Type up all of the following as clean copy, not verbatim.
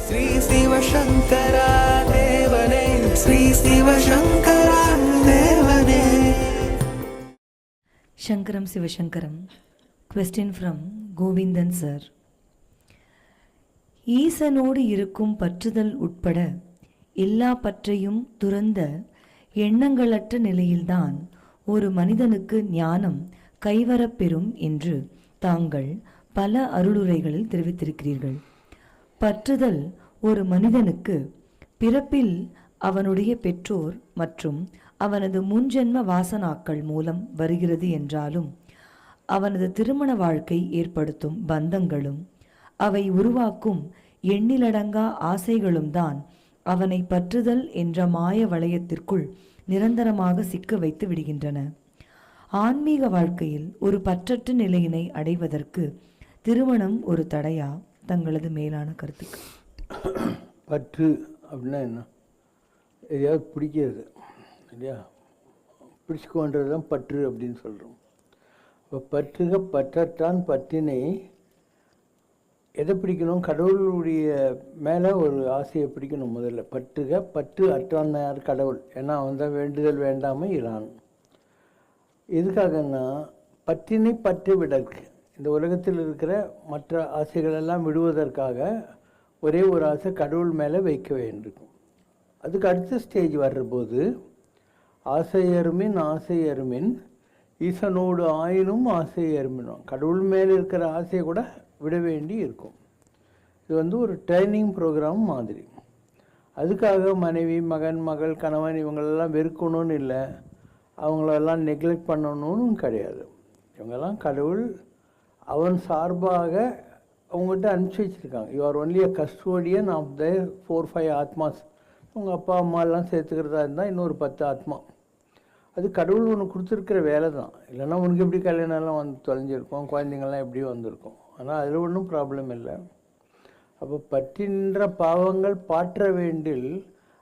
ஸ்ரீ சிவசங்கரா தேவனே, ஸ்ரீ சிவசங்கரா தேவனே. சங்கரம் சிவசங்கரம். Question from Govindan sir. ஈசனோடு இருக்கும் பற்றுதல் உட்பட எல்லா பற்றையும் துறந்த எண்ணங்களற்ற நிலையில்தான் ஒரு மனிதனுக்கு ஞானம் கைவரப்பெறும் என்று தாங்கள் பல அருளுரைகளில் தெரிவித்திருக்கிறீர்கள். பற்றுதல் ஒரு மனிதனுக்கு பிறப்பில் அவனுடைய பெற்றோர் மற்றும் அவனது முன்ஜென்ம வாசனாக்கள் மூலம் வருகிறது என்றாலும் அவனது திருமண வாழ்க்கை ஏற்படுத்தும் பந்தங்களும் அவை உருவாக்கும் எண்ணிலடங்கா ஆசைகளும் தான் அவனை பற்றுதல் என்ற மாய வளையத்திற்குள் நிரந்தரமாக சிக்க வைத்து விடுகின்றன. ஆன்மீக வாழ்க்கையில் ஒரு பற்றற்ற நிலையினை அடைவதற்கு திருமணம் ஒரு தடையா? தங்களது மேலான கருத்துக்கு. பற்று அப்படின்னா என்ன? எதையாவது பிடிக்கிறது இல்லையா? பிடிச்சிக்கோன்றது தான் பற்று அப்படின்னு சொல்கிறோம். இப்போ பற்றுக பற்றற்றான் பற்றினை எதை பிடிக்கணும்? கடவுளுடைய மேலே ஒரு ஆசையை பிடிக்கணும் முதல்ல. பற்றுக பற்று அற்றான் யார்? கடவுள். ஏன்னா அவன் தான் வேண்டுதல் வேண்டாமல் இரான். எதுக்காகன்னா பற்றினை பற்று விடற்கு, இந்த உலகத்தில் இருக்கிற மற்ற ஆசைகளெல்லாம் விடுவதற்காக ஒரே ஒரு ஆசை கடவுள் மேலே வைக்க வேண்டும். அதுக்கு அடுத்த ஸ்டேஜ் வர்றபோது ஆசையருமின் ஆசையருமின் ஈசனோடு ஆயினும் ஆசையருமினும், கடவுள் மேலே இருக்கிற ஆசையை கூட விட வேண்டி இருக்கும். இது ஒரு ட்ரைனிங் ப்ரோக்ராம் மாதிரி. அதுக்காக மனைவி மகன் மகள் கணவன் இவங்களெல்லாம் வெறுக்கணும்னு இல்லை, அவங்களெல்லாம் நெக்லெக்ட் பண்ணணும்னு கிடையாது. இவங்கெல்லாம் கடவுள் அவன் சார்பாக அவங்ககிட்ட அனுப்பிச்சி வச்சுருக்காங்க. You are only a custodian of the 4-5 ஆத்மாஸ். உங்கள் அப்பா அம்மாலாம் சேர்த்துக்கிறதா இருந்தால் இன்னொரு 10 ஆத்மா. அது கடவுள் ஒன்று கொடுத்துருக்கிற வேலை தான். இல்லைன்னா உனக்கு எப்படி கல்யாணம்லாம் வந்து தொலைஞ்சிருக்கும், குழந்தைங்கள்லாம் எப்படி வந்திருக்கும். ஆனால் அதில் ஒன்றும் ப்ராப்ளம் இல்லை. அப்போ பற்றின்ற பாவங்கள் பாற்ற வேண்டில்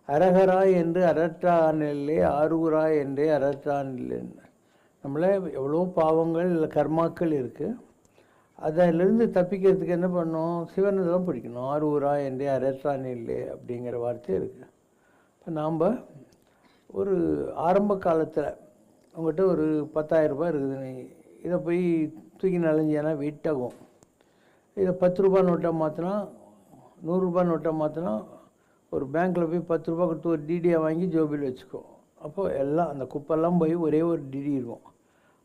அரகரா என்று அரற்றானில்லை, ஆரூரா என்றே அரற்றானில்லைன்னு. நம்மளே எவ்வளோ பாவங்கள் இல்லை கர்மாக்கள் இருக்குது. அதிலிருந்து தப்பிக்கிறதுக்கு என்ன பண்ணோம்? சிவனை தான் பிடிக்கணும். ஆரூரா என்றே அரற்றானில்லை அப்படிங்கிற வார்த்தை இருக்குது. இப்போ நாம் ஒரு ஆரம்ப காலத்தில் உங்கள்கிட்ட ஒரு 10,000 ரூபாய் இருக்குது, நீ இதை போய் தூக்கி நலைஞ்சினா வெயிட் ஆகும். இதை 10 ரூபா நோட்டாக மாற்றினா 100 ரூபா நோட்டாக மாற்றினா ஒரு பேங்க்கில் போய் 10 ரூபா கொடுத்து ஒரு டிடியை வாங்கி ஜோபியில் வச்சுக்கோ. அப்போது எல்லாம் அந்த குப்பெல்லாம் போய் ஒரே ஒரு டிடி இருக்கும்.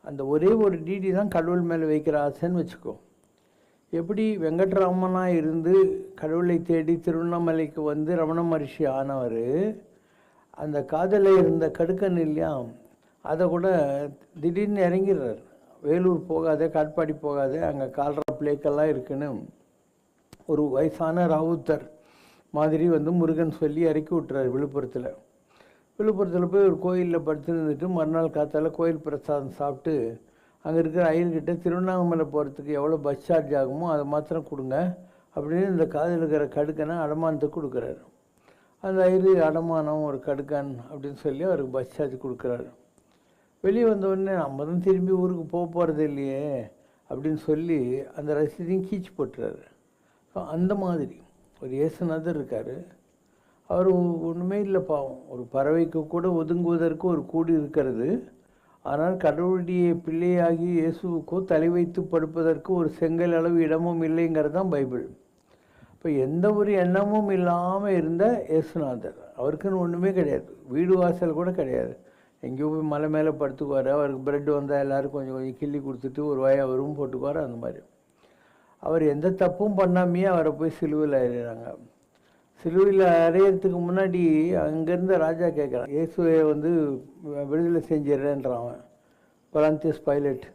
அந்த ஒரே ஒரு டிடி தான் கடவுள் மேலே வைக்கிற ஆசைன்னு வச்சுக்கோ. எப்படி வெங்கட்ராமனாக இருந்து கடவுளை தேடி திருவண்ணாமலைக்கு வந்து ரமண மகரிஷி ஆனவர், அந்த காதலில் இருந்த கடுக்கன் இல்லையா, அதை கூட திடீர்னு இறங்கிடுறார். வேலூர் போகாத, காட்பாடி போகாத, அங்கே கால்ரா பிளேக்கெல்லாம் இருக்குன்னு ஒரு வயசான ராவுத்தர் மாதிரி முருகன் சொல்லி இறக்கி விட்டுறாரு விழுப்புரத்தில் போய் ஒரு கோயிலில் படுத்துருந்துட்டு மறுநாள் காத்தால கோயில் பிரசாதம் சாப்பிட்டு அங்கே இருக்கிற ஐயர்கிட்ட திருவண்ணாமலை போகிறதுக்கு எவ்வளோ பஸ் சார்ஜ் ஆகுமோ அதை மாத்திரம் கொடுங்க அப்படின்னு இந்த காதில் இருக்கிற கடுக்கனை அடமானத்துக்கு கொடுக்குறாரு. அந்த ஐயர் அடமானம் ஒரு கடுக்கான் அப்படின்னு சொல்லி அவருக்கு பஸ் சார்ஜ் கொடுக்குறாரு. வெளியே வந்தவுடனே நம்ம தான் திரும்பி ஊருக்கு போகிறது இல்லையே அப்படின்னு சொல்லி அந்த ரசீதையும் கீச்சு போட்டுறாரு. அந்த மாதிரி ஒரு இயேசுநாதர் இருக்கார். அவர் ஒன்றுமே இல்லை பாவம். ஒரு பறவைக்கு கூட ஒதுங்குவதற்கு ஒரு கூடு இருக்கிறது. ஆனால் கடவுளுடைய பிள்ளையாகி இயேசுக்கோ தலை வைத்து படுப்பதற்கு ஒரு செங்கல் அளவு இடமும் இல்லைங்கிறது தான் பைபிள். இப்போ எந்த ஒரு எண்ணமும் இல்லாமல் இருந்த இயேசுநாதர், அவருக்குன்னு ஒன்றுமே கிடையாது, வீடு வாசல் கூட கிடையாது. எங்கேயோ போய் மலை மேலே படுத்துக்குவார். அவருக்கு பிரெட் வந்தால் எல்லோரும் கொஞ்சம் கொஞ்சம் கிள்ளி கொடுத்துட்டு ஒரு வாயை அவரும் போட்டுக்குவார். அந்த மாதிரி அவர் எந்த தப்பும் பண்ணாமையே அவரை போய் சிலுவையில் அறையிறாங்க. சிலுவையில் அறையிறதுக்கு முன்னாடி அங்கேருந்து ராஜா கேட்குறான், இயேசுவை விடுதலை செஞ்சிடறேன்றான் அவன், பொலாந்தியஸ் பைலட்.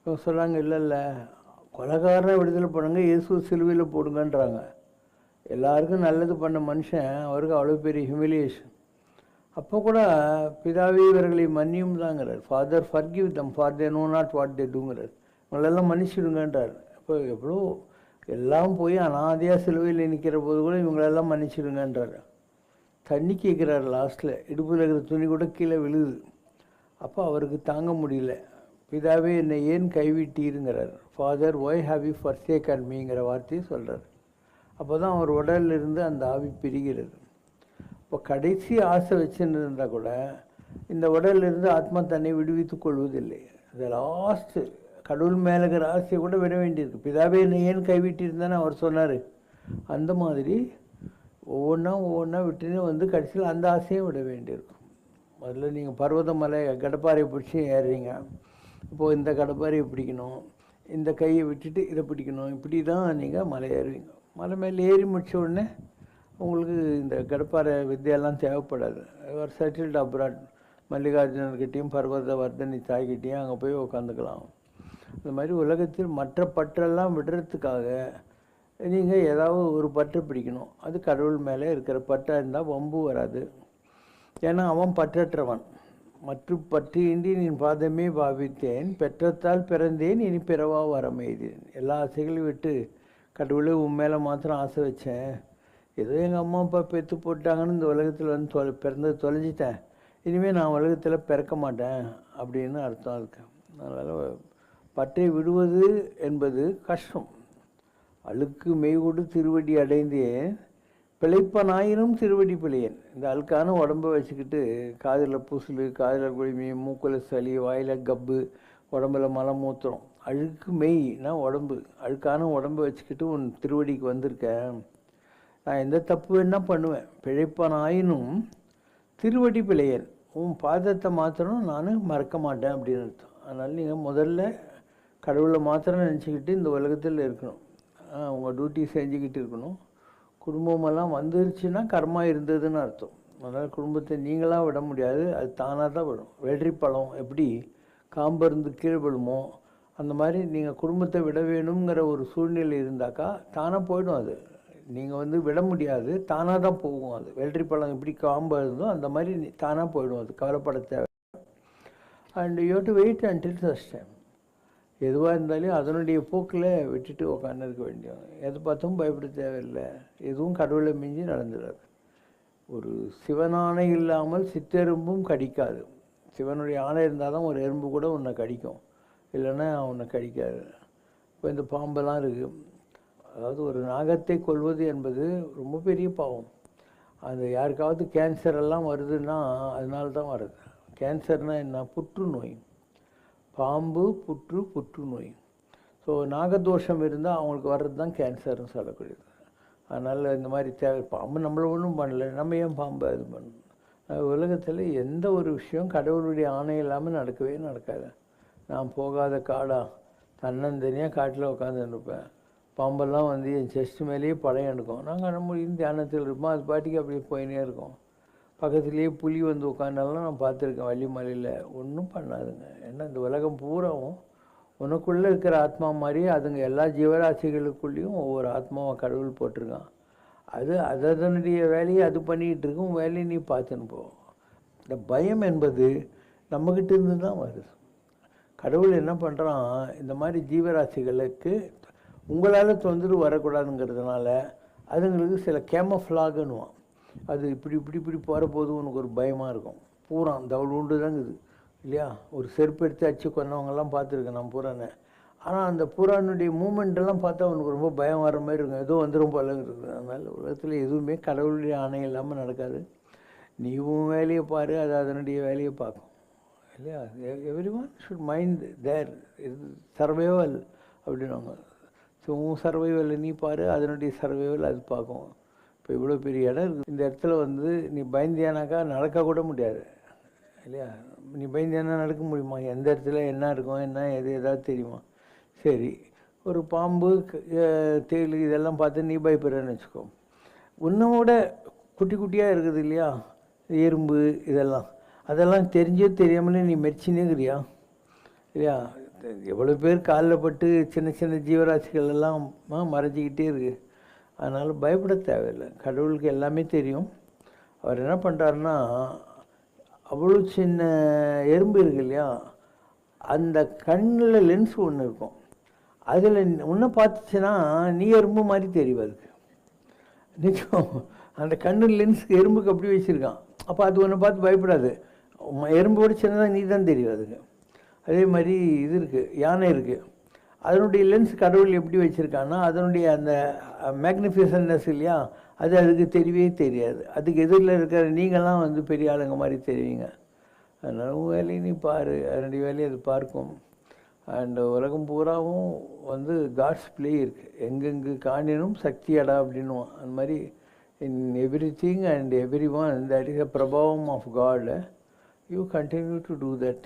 இவங்க சொல்கிறாங்க, இல்லை கொலைகாரனை விடுதலை பண்ணுங்க, இயேசு சிலுவையில் போடுங்கன்றாங்க. எல்லாருக்கும் நல்லது பண்ண மனுஷன், அவருக்கு அவ்வளோ பெரிய ஹியூமிலியேஷன். அப்போ கூட பிதாவே இவர்களை மன்னியும் தாங்கிறார். Father forgive them for they know not what they டூங்கிறார். இவங்களெல்லாம் மன்னிச்சிடுங்கன்றார். இப்போ எவ்வளோ எல்லாம் போய் அனாதையாக சிலுவையில் நிற்கிற போது கூட இவங்களெல்லாம் மன்னிச்சிடுங்கன்றார். தண்ணி கேட்குறாரு லாஸ்ட்டில், இடுப்பில் இருக்கிற துணி கூட கீழே விழுது. அப்போ அவருக்கு தாங்க முடியல. பிதாவே என்னை ஏன் கைவிட்டீருங்கிறார். ஃபாதர் ஒய் ஹாவ் யூ ஃபர்ஸ்டேக்கன் மீங்கிற வார்த்தையை சொல்கிறார். அப்போ தான் அவர் உடலிலிருந்து அந்த ஆவி பிரிகிறது. இப்போ கடைசி ஆசை வச்சுன்னு இருந்தால் கூட இந்த உடலிலிருந்து ஆத்மா தன்னை விடுவித்துக் கொள்வதில்லை. இந்த லாஸ்ட்டு கடவுள் மேலே இருக்கிற ஆசையை கூட விட வேண்டியிருக்கு. பிதாவே என்னை ஏன் கைவிட்டிருந்தானே அவர் சொன்னார். அந்த மாதிரி ஒவ்வொன்றா விட்டுன்னு வந்து கடைசியில் அந்த ஆசையும் விட வேண்டியிருக்கும். முதல்ல நீங்கள் பர்வத மலை கடப்பாறையை பிடிச்சி ஏறுறீங்க. இப்போது இந்த கடப்பாறையை பிடிக்கணும், இந்த கையை விட்டுட்டு இதை பிடிக்கணும், இப்படி தான் நீங்கள் மலை ஏறுவீங்க. மலை மேலே ஏறி முடித்த உடனே உங்களுக்கு இந்த கடப்பாறை வித்தியெல்லாம் தேவைப்படாது. ஒரு செட்டில்டு அப்ராட் மல்லிகார்ஜுனர்கிட்டையும் பர்வத வர்தனி தாய்கிட்டையும் அங்கே போய் உட்காந்துக்கலாம். இந்த மாதிரி உலகத்தில் மற்ற பற்றெல்லாம் விடுறதுக்காக நீங்கள் ஏதாவது ஒரு பற்று பிடிக்கணும். அது கடவுள் மேலே இருக்கிற பற்றாக இருந்தால் வம்பு வராது. ஏன்னா அவன் பற்றற்றவன். மற்ற பற்றியின்றி நீ பாதமே பாவித்தேன், பெற்றத்தால் பிறந்தேன், இனி பிறவா வரமெய்தேன். எல்லா ஆசைகளையும் விட்டு கடவுளே உன் மேலே மாத்திரம் ஆசை வச்சேன். ஏதோ எங்கள் அம்மா அப்பா பெற்று போட்டாங்கன்னு இந்த உலகத்தில் வந்து பிறந்தது தொலைஞ்சிட்டேன், இனிமேல் நான் உலகத்தில் பிறக்க மாட்டேன் அப்படின்னு அர்த்தம் அதுக்கு. அதனால் பற்றை விடுவது என்பது கஷ்டம். அழுக்கு மெய்கொடு திருவடி அடைந்தேன், பிழைப்பனாயினும் திருவடி பிழையேன். இந்த அழுக்கான உடம்பை வச்சுக்கிட்டு காதில் பூசல், காதில் குழிமி, மூக்கில் சளி, வாயில் கப்பு, உடம்புல மலம் மூத்திரம், அழுக்கு மெய்னா உடம்பு, அழுக்கான உடம்பை வச்சுக்கிட்டு உன் திருவடிக்கு வந்திருக்கேன். நான் எந்த தப்பு வேணால் பண்ணுவேன், பிழைப்பனாயினும் திருவடி பிழையேன், உன் பாதத்தை மாத்திரம் நான் மறக்க மாட்டேன் அப்படின்னு அர்த்தம். அதனால் நீங்கள் முதல்ல கடவுளை மாத்திரம் நினச்சிக்கிட்டு இந்த உலகத்தில் இருக்கணும். உங்கள் டியூட்டி செஞ்சுக்கிட்டு இருக்கணும். குடும்பமெல்லாம் வந்துருச்சுன்னா கர்மா இருந்ததுன்னு அர்த்தம். அதனால் குடும்பத்தை நீங்களாக விட முடியாது, அது தானாக தான் விடும். வெள்ளரி பழம் எப்படி காம்பருந்து கீழே விழுமோ அந்த மாதிரி நீங்கள் குடும்பத்தை விட வேணுங்கிற ஒரு சூழ்நிலை இருந்தாக்கா தானாக போயிடும். அது நீங்கள் வந்து விட முடியாது, தானாக தான் போகும். அது வெள்ளரி பழம் எப்படி காம்பு இருந்தோ அந்த மாதிரி தானாக போயிடும். அது கவலைப்பட தேவை. And you to wait until such time. எதுவாக இருந்தாலும் அதனுடைய போக்கில் விட்டுட்டு உட்காந்துருக்க வேண்டியது. எது பார்த்தும் பயப்பட தேவையில்லை. எதுவும் கடவுளை மிஞ்சி நடந்துடாது. ஒரு சிவனானை இல்லாமல் சித்தெரும்பும் கடிக்காது. சிவனுடைய ஆணை இருந்தால் தான் ஒரு எறும்பு கூட உன்னை கடிக்கும், இல்லைன்னா உன்னை கடிக்காது. இப்போ இந்த பாம்பெல்லாம் இருக்குது. அதாவது ஒரு நாகத்தை கொல்வது என்பது ரொம்ப பெரிய பாவம். அது யாருக்காவது கேன்சர் எல்லாம் வருதுன்னா அதனால தான் வருது. கேன்சர்னால் என்ன? புற்றுநோய். பாம்பு, புற்றுநோய். ஸோ நாகதோஷம் இருந்தால் அவங்களுக்கு வர்றது தான் கேன்சர்னு சொல்லக்கூடியது. அதனால் இந்த மாதிரி தேவை. பாம்பு நம்மளை ஒன்றும் பண்ணலை, நம்ம ஏன் பாம்பை இது பண்ணணும்? உலகத்தில் எந்த ஒரு விஷயம் கடவுளுடைய ஆணை இல்லாமல் நடக்கவே நடக்காது. நான் போகாத காடா, தன்னந்தனியாக காட்டில் உட்காந்துருப்பேன். பாம்பெல்லாம் வந்து என் செஸ்ட் மேலேயே படம் எடுக்கும். நாங்கள் நம்ம தியானத்தில் இருப்போம், அது பாட்டிக்கு அப்படியே போயினே இருக்கோம். பக்கத்துலேயே புலி வந்து உட்காந்தாலும் நான் பார்த்துருக்கேன் வள்ளிமலையில். ஒன்றும் பண்ணாதுங்க. ஏன்னா இந்த உலகம் பூராவும் உனக்குள்ளே இருக்கிற ஆத்மா மாதிரியே அதுங்க எல்லா ஜீவராசிகளுக்குள்ளேயும் ஒவ்வொரு ஆத்மாவை கடவுள் போட்டிருக்கான். அது அதனுடைய வேலையை அது பண்ணிக்கிட்டு இருக்கும். வேலையை நீ பார்த்துன்னு போ. இந்த பயம் என்பது நம்மக்கிட்ட இருந்து தான் வருது. கடவுள் என்ன பண்ணுறான், இந்த மாதிரி ஜீவராசிகளுக்கு உங்களால் தொந்தரவு வரக்கூடாதுங்கிறதுனால அதுங்களுக்கு சில கேமஃப்ளாகுன்னுவான். அது இப்படி போகிற போது உனக்கு ஒரு பயமாக இருக்கும். பூரான் தவள் உண்டு தாங்குது இல்லையா? ஒரு செருப்பு எடுத்து அச்சு கொண்டவங்கெல்லாம் பார்த்துருக்கேன் நான் பூரானை. ஆனால் அந்த பூரானுடைய மூமெண்ட்டெல்லாம் பார்த்தா அவனுக்கு ரொம்ப பயம் வர மாதிரி இருக்கும். ஏதோ வந்துடும் போலங்கிறது. அதனால் உலகத்தில் எதுவுமே கடவுளுடைய ஆணை இல்லாமல் நடக்காது. நீவும் வேலையை பாரு, அது அதனுடைய வேலையை பார்க்கும் இல்லையா? Every one should mind there survival அப்படின்வாங்க. ஸோ உன் சர்வைவல் நீ பாரு, அதனுடைய சர்வைவல் அது பார்க்கும். இப்போ இவ்வளோ பெரிய இடம் இருக்குது. இந்த இடத்துல வந்து நீ பயந்தியானாக்கா நடக்கக்கூட முடியாது இல்லையா? நீ பயந்தியானா நடக்க முடியுமா? எந்த இடத்துல என்ன இருக்கும், என்ன ஏதாவது தெரியுமா? சரி, ஒரு பாம்பு, தேள் இதெல்லாம் பார்த்து நீ பயப்படுறேன்னு வச்சுக்கோ. உன்னோட குட்டியாக இருக்குது இல்லையா, எறும்பு அதெல்லாம் தெரிஞ்சோ தெரியாமலே நீ மெரிச்சினே இருக்கிறியா இல்லையா? எவ்வளோ பேர் காலில் பட்டு சின்ன ஜீவராசிகள் எல்லாம் மறைஞ்சிக்கிட்டே இருக்குது. அதனால் பயப்பட தேவையில்லை. கடவுளுக்கு எல்லாமே தெரியும். அவர் என்ன பண்ணுறாருன்னா, அவ்வளோ சின்ன எறும்பு இருக்கு இல்லையா, அந்த கண்ணில் லென்ஸ் ஒன்று இருக்கும். அதில் ஒன்றை பார்த்துச்சுன்னா நீ எறும்பு மாதிரி தெரியும் அதுக்கு. நிச்சயம் அந்த கண்ணு லென்ஸுக்கு எறும்புக்கு அப்படி வச்சுருக்கான். அப்போ அது ஒன்றை பார்த்து பயப்படாது. எறும்போடு சின்னதாக நீ தான் தெரியும் அதுக்கு. அதே மாதிரி இது இருக்குது, யானை இருக்குது. அதனுடைய லென்ஸ் கடவுள் எப்படி வச்சுருக்காங்கன்னா அதனுடைய அந்த மேக்னிஃபிசன்ட்னஸ் இல்லையா, அது அதுக்கு தெரியவே தெரியாது. அதுக்கு எதிரில் இருக்கிற நீங்கள்லாம் வந்து பெரிய ஆளுங்க மாதிரி தெரிவிங்க. அதனால் உன் வேலையை நீ பாரு, அதனுடைய வேலையை அது பார்க்கும். அண்டு உலகம் பூராவும் வந்து காட்ஸ் ப்ளே இருக்குது. எங்கெங்கு காணினும் சக்தியடா அப்படின்னுவான். அந்த மாதிரி in every thing and every one that is a பிரபாவம் of God. You continue to do that.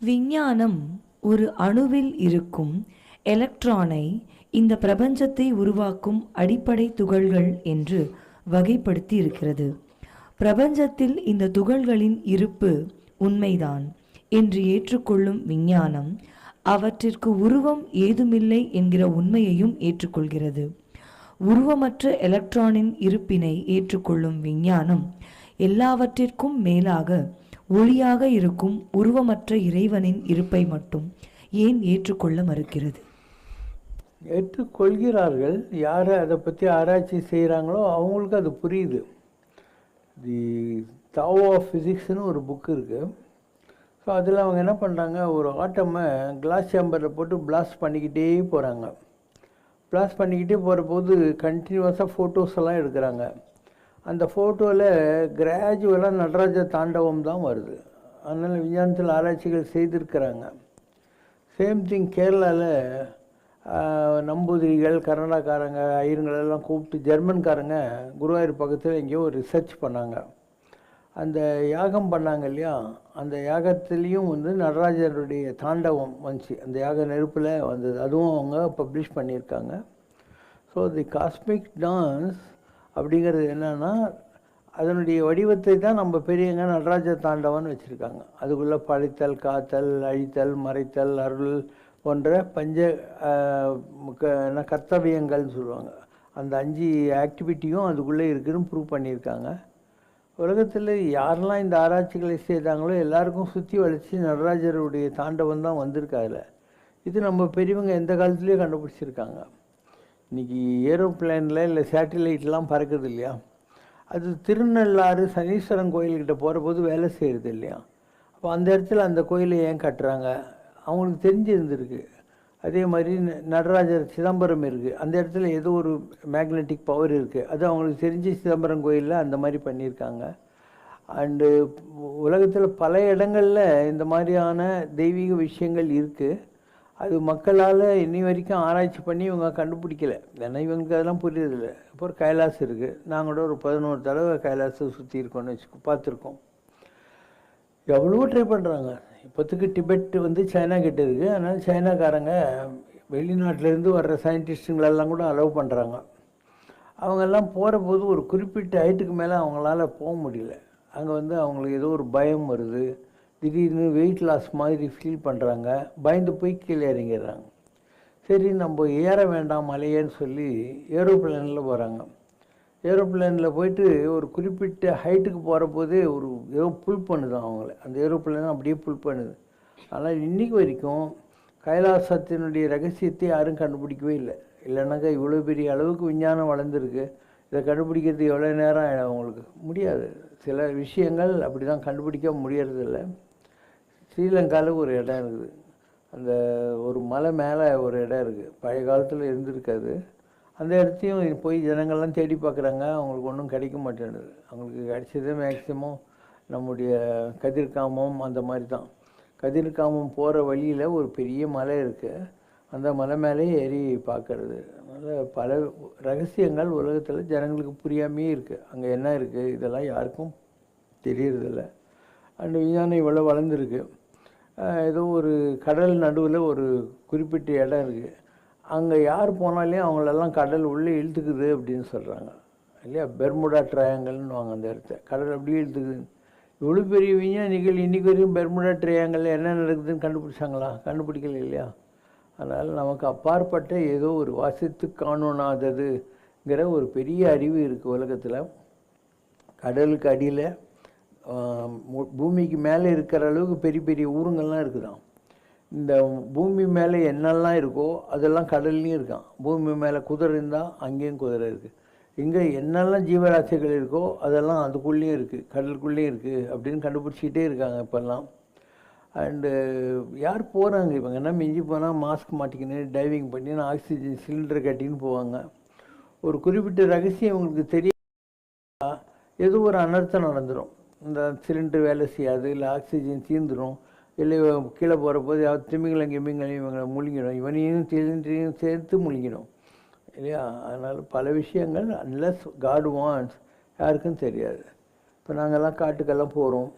விஞ்ஞானம் ஒரு அணுவில் இருக்கும் எலக்ட்ரானை இந்த பிரபஞ்சத்தை உருவாக்கும் அடிப்படை துகள்கள் என்று வகைப்படுத்தி இருக்கிறது. பிரபஞ்சத்தில் இந்த துகள்களின் இருப்பு உண்மைதான் என்று ஏற்றுக்கொள்ளும் விஞ்ஞானம் அவற்றிற்கு உருவம் ஏதுமில்லை என்கிற உண்மையையும் ஏற்றுக்கொள்கிறது. உருவமற்ற எலக்ட்ரானின் இருப்பினை ஏற்றுக்கொள்ளும் விஞ்ஞானம் எல்லாவற்றிற்கும் மேலாக ஒளியாக இருக்கும் உருவமற்ற இறைவனின் இருப்பை மட்டும் ஏன் ஏற்றுக்கொள்ள மறுக்கிறது? ஏற்றுக்கொள்கிறார்கள். யார் அதை பற்றி ஆராய்ச்சி செய்கிறாங்களோ அவங்களுக்கு அது புரியுது. தி தாவோ ஆஃப் ஃபிசிக்ஸ்னு ஒரு புக்கு இருக்குது. ஸோ அதில் அவங்க என்ன பண்ணுறாங்க, ஒரு ஆட்டமை கிளாஸ் சேம்பரில் போட்டு பிளாஸ்ட் பண்ணிக்கிட்டே போகிறாங்க. பிளாஸ்ட் பண்ணிக்கிட்டே போகிற போது கண்டினியூஸாக ஃபோட்டோஸ் எல்லாம் எடுக்கிறாங்க. அந்த ஃபோட்டோவில் கிராஜுவலாக நடராஜ தாண்டவம் தான் வருது. அதனால் விஞ்ஞானத்தில் ஆராய்ச்சிகள் செய்திருக்கிறாங்க. சேம் திங் கேரளாவில் நம்பூதிரிகள், கர்நாடகாரங்க, ஐயருங்களெல்லாம் கூப்பிட்டு ஜெர்மன்காரங்க குருவாயூர் பக்கத்தில் எங்கேயோ ஒரு ரிசர்ச் பண்ணாங்க. அந்த யாகம் பண்ணாங்க இல்லையா, அந்த யாகத்துலேயும் வந்து நடராஜருடைய தாண்டவம் வந்துச்சு. அந்த யாக நெருப்பில் வந்தது. அதுவும் அவங்க பப்ளிஷ் பண்ணியிருக்காங்க. ஸோ தி காஸ்மிக் டான்ஸ் அப்படிங்கிறது என்னென்னா அதனுடைய வடிவத்தை தான் நம்ம பெரியவங்க நடராஜ தாண்டவம்னு வச்சுருக்காங்க. அதுக்குள்ளே படைத்தல், காத்தல், அழித்தல், மறைத்தல், அருள் போன்ற பஞ்ச கர்த்தவியங்கள்னு சொல்லுவாங்க. அந்த 5 ஆக்டிவிட்டியும் அதுக்குள்ளே இருக்குதுன்னு ப்ரூவ் பண்ணியிருக்காங்க. உலகத்தில் யாரெல்லாம் இந்த ஆராய்ச்சிகளை செய்தாங்களோ எல்லாருக்கும் சுற்றி வளைச்சி நடராஜருடைய தாண்டவம் தான் வந்திருக்கு. அதில் இது நம்ம பெரியவங்க எந்த காலத்துலேயே கண்டுபிடிச்சிருக்காங்க. இன்றைக்கி ஏரோப்ளேனில் இல்லை சேட்டிலைட்லாம் பறக்குது இல்லையா, அது திருநள்ளாறு சனீஸ்வரன் கோயில்கிட்ட போகிற போது வேலை செய்கிறது இல்லையா. அப்போ அந்த இடத்துல அந்த கோயிலை ஏன் கட்டுறாங்க, அவங்களுக்கு தெரிஞ்சிருந்துருக்கு. அதே மாதிரி நடராஜர் சிதம்பரம் இருக்குது, அந்த இடத்துல ஏதோ ஒரு மேக்னெட்டிக் பவர் இருக்குது, அது அவங்களுக்கு தெரிஞ்சு சிதம்பரம் கோயிலில் அந்த மாதிரி பண்ணியிருக்காங்க. அண்டு உலகத்தில் பல இடங்களில் இந்த மாதிரியான தெய்வீக விஷயங்கள் இருக்குது. அது மக்களால் இன்னி வரைக்கும் ஆராய்ச்சி பண்ணி இவங்க கண்டுபிடிக்கலை. ஏன்னா இவங்களுக்கு அதெல்லாம் புரியறதில்ல. அப்புறம் கைலாஸ் இருக்குது. நாங்கள் கூட ஒரு 11 தடவை கைலாஸை சுற்றி இருக்கோன்னு பார்த்துருக்கோம். எவ்வளவோ ட்ரை பண்ணுறாங்க. இப்போத்துக்கு டிபெட் வந்து சைனா கிட்ட இருக்குது. அதனால் சைனாக்காரங்க வெளிநாட்டிலேருந்து வர்ற சயின்டிஸ்ட்டுங்களெல்லாம் கூட அலோவ் பண்ணுறாங்க. அவங்கெல்லாம் போகிற போது ஒரு குறிப்பிட்ட ஹைட்டுக்கு மேலே அவங்களால போக முடியல. அங்கே வந்து அவங்களுக்கு ஏதோ ஒரு பயம் வருது. திடீர்னு வெயிட் லாஸ் மாதிரி ஃபீல் பண்ணுறாங்க. பயந்து போய் கீழே இறங்கிடுறாங்க. சரி நம்ம ஏற வேண்டாம் மலையேன்னு சொல்லி ஏரோப்ளேனில் போகிறாங்க. ஏரோப்ளேனில் போயிட்டு ஒரு குறிப்பிட்ட ஹைட்டுக்கு போகிற போதே ஒரு ஏதோ புல் பண்ணுது அவங்கள. அந்த ஏரோப்ளேன் அப்படியே புல் பண்ணுது. ஆனால் இன்றைக்கி வரைக்கும் கைலாசத்தினுடைய ரகசியத்தை யாரும் கண்டுபிடிக்கவே இல்லை. இல்லைனாக்கா இவ்வளோ பெரிய அளவுக்கு விஞ்ஞானம் வளர்ந்துருக்கு. இதை கண்டுபிடிக்கிறது எவ்வளோ நேரம் ஆகிடும் அவங்களுக்கு? முடியாது. சில விஷயங்கள் அப்படி தான் கண்டுபிடிக்க முடியறதில்ல. ஸ்ரீலங்காவில் ஒரு இடம் இருக்குது. அந்த ஒரு மலை மேலே ஒரு இடம் இருக்குது. பழைய காலத்தில் இருந்திருக்காது. அந்த இடத்தையும் போய் ஜனங்கள்லாம் தேடி பார்க்குறாங்க. அவங்களுக்கு ஒன்றும் கிடைக்க மாட்டேங்குது. அவங்களுக்கு கிடைச்சது மேக்சிமம் நம்முடைய கதிர்காமம் அந்த மாதிரி தான். கதிர்காமம் போகிற வழியில் ஒரு பெரிய மலை இருக்குது. அந்த மலை மேலே ஏறி பார்க்கறது. அதனால் பல ரகசியங்கள் உலகத்தில் ஜனங்களுக்கு புரியாமையே இருக்குது. அங்கே என்ன இருக்குது இதெல்லாம் யாருக்கும் தெரியறதில்ல. அண்ட் விஞ்ஞானம் இவ்வளோ வளர்ந்துருக்கு. ஏதோ ஒரு கடல் நடுவில் ஒரு குறிப்பிட்ட இடம் இருக்குது. அங்கே யார் போனாலே அவங்களெல்லாம் கடல் உள்ளே இழுத்துக்குது அப்படின்னு சொல்கிறாங்க இல்லையா. பெர்முடா ட்ரையாங்கல்னு வாங்க அந்த இடத்த. கடல் அப்படியே இழுத்துக்குது. இவ்வளோ பெரிய விஞ்ஞானிகள் இன்றைக்கி வரைக்கும் பெர்முடா ட்ரையாங்கல் என்ன நடக்குதுன்னு கண்டுபிடிச்சாங்களா? கண்டுபிடிக்கல இல்லையா. அதனால் நமக்கு அப்பாற்பட்ட ஏதோ ஒரு வாசித்து காணோனாததுங்கிற ஒரு பெரிய அறிவு இருக்குது உலகத்தில். கடலுக்கு அடியில் பூமிக்கு மேலே இருக்கிற அளவுக்கு பெரிய பெரிய ஊருங்கள்லாம் இருக்குதான். இந்த பூமி மேலே என்னெல்லாம் இருக்கோ அதெல்லாம் கடல்லையும் இருக்கான். பூமி மேலே குதிரை இருந்தால் அங்கேயும் குதிரை இருக்குது. இங்கே என்னெல்லாம் ஜீவராசிகள் இருக்கோ அதெல்லாம் அதுக்குள்ளேயும் இருக்குது, கடலுக்குள்ளேயும் இருக்குது அப்படின்னு கண்டுபிடிச்சிக்கிட்டே இருக்காங்க இப்போல்லாம். அண்டு யார் போகிறாங்க இவங்க என்ன மிஞ்சி போனால் மாஸ்க் மாட்டிக்கின்னு டைவிங் பண்ணி ஆக்சிஜன் சிலிண்டர் கட்டின்னு போவாங்க. ஒரு குறிப்பிட்ட ரகசியம் உங்களுக்கு தெரிய ஏதோ ஒரு அனர்த்தம் நடந்துடும். இந்த சிலிண்டர் வேலை செய்யாது, இல்லை ஆக்சிஜன் தீர்ந்துடும், இல்லை கீழே போகிற போது யாவது திமிங்கலம் இவங்களை முழுங்கிடும், இவனையும் சிலிண்டரையும் சேர்த்து முழுங்கிடும் இல்லையா? அதனால் பல விஷயங்கள் அன்லெஸ் காட் வாண்ட்ஸ் யாருக்கும் தெரியாது. இப்போ நாங்கள்லாம் காட்டுக்கெல்லாம் போகிறோம்.